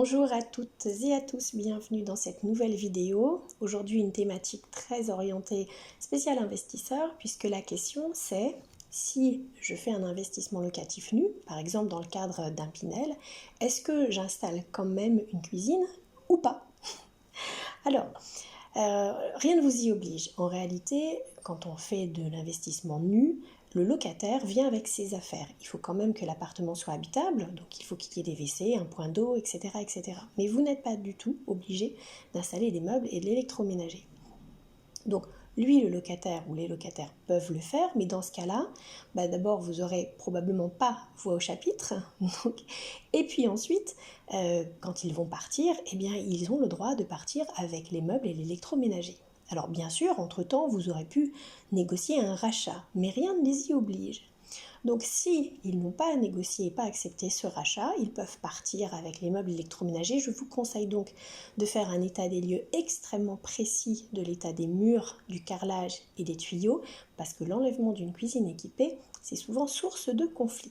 Bonjour à toutes et à tous, bienvenue dans cette nouvelle vidéo. Aujourd'hui une thématique très orientée spécial investisseur puisque la question c'est si je fais un investissement locatif nu, par exemple dans le cadre d'un Pinel, est-ce que j'installe quand même une cuisine ou pas? Alors, rien ne vous y oblige. En réalité, quand on fait de l'investissement nu, le locataire vient avec ses affaires. Il faut quand même que l'appartement soit habitable, donc il faut qu'il y ait des WC, un point d'eau, etc., etc. Mais vous n'êtes pas du tout obligé d'installer des meubles et de l'électroménager. Donc, lui, le locataire ou les locataires peuvent le faire, mais dans ce cas-là, d'abord, vous n'aurez probablement pas voix au chapitre. Et puis ensuite, quand ils vont partir, eh bien, ils ont le droit de partir avec les meubles et l'électroménager. Alors bien sûr, entre-temps, vous aurez pu négocier un rachat, mais rien ne les y oblige. Donc si ils n'ont pas négocié et pas accepté ce rachat, ils peuvent partir avec les meubles électroménagers. Je vous conseille donc de faire un état des lieux extrêmement précis de l'état des murs, du carrelage et des tuyaux, parce que l'enlèvement d'une cuisine équipée, c'est souvent source de conflits.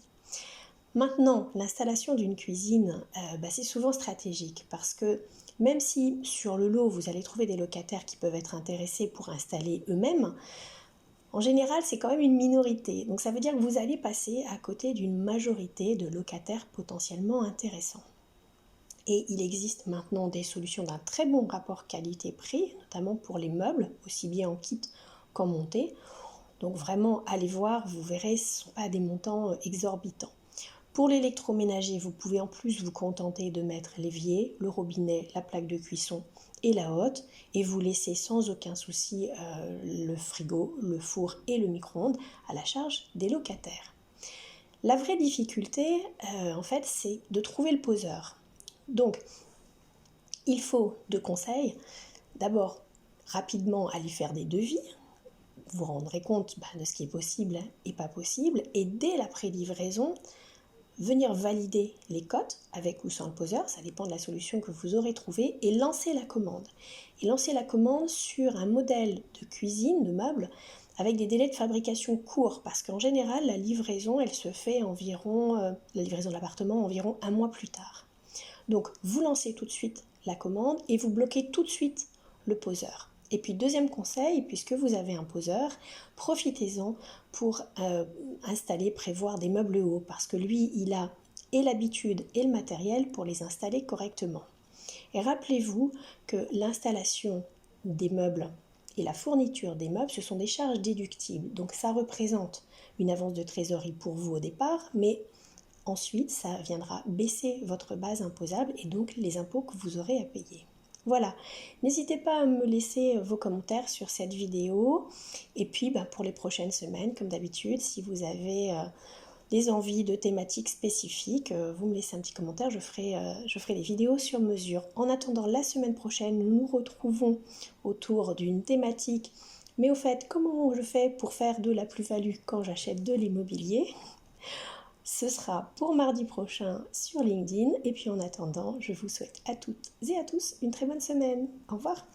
Maintenant, l'installation d'une cuisine, c'est souvent stratégique parce que même si sur le lot vous allez trouver des locataires qui peuvent être intéressés pour installer eux-mêmes, en général c'est quand même une minorité. Donc ça veut dire que vous allez passer à côté d'une majorité de locataires potentiellement intéressants. Et il existe maintenant des solutions d'un très bon rapport qualité-prix, notamment pour les meubles, aussi bien en kit qu'en montée. Donc vraiment, allez voir, vous verrez, ce ne sont pas des montants exorbitants. Pour l'électroménager, vous pouvez en plus vous contenter de mettre l'évier, le robinet, la plaque de cuisson et la hotte et vous laissez sans aucun souci le frigo, le four et le micro-ondes à la charge des locataires. La vraie difficulté, en fait, c'est de trouver le poseur. Donc, il faut deux conseils. D'abord, rapidement aller faire des devis. Vous vous rendrez compte de ce qui est possible et pas possible. Et dès la pré-livraison, venir valider les cotes avec ou sans le poseur, ça dépend de la solution que vous aurez trouvée, et lancer la commande. Et lancer la commande sur un modèle de cuisine, de meubles, avec des délais de fabrication courts, parce qu'en général, la livraison, elle se fait environ, la livraison de l'appartement environ un mois plus tard. Donc, vous lancez tout de suite la commande et vous bloquez tout de suite le poseur. Et puis deuxième conseil, puisque vous avez un poseur, profitez-en pour installer, prévoir des meubles hauts, parce que lui, il a et l'habitude et le matériel pour les installer correctement. Et rappelez-vous que l'installation des meubles et la fourniture des meubles, ce sont des charges déductibles. Donc ça représente une avance de trésorerie pour vous au départ, mais ensuite ça viendra baisser votre base imposable et donc les impôts que vous aurez à payer. Voilà, n'hésitez pas à me laisser vos commentaires sur cette vidéo et puis pour les prochaines semaines, comme d'habitude, si vous avez des envies de thématiques spécifiques, vous me laissez un petit commentaire, je ferai des vidéos sur mesure. En attendant, la semaine prochaine, nous nous retrouvons autour d'une thématique. Mais au fait, comment je fais pour faire de la plus-value quand j'achète de l'immobilier ? Ce sera pour mardi prochain sur LinkedIn. Et puis en attendant, je vous souhaite à toutes et à tous une très bonne semaine. Au revoir.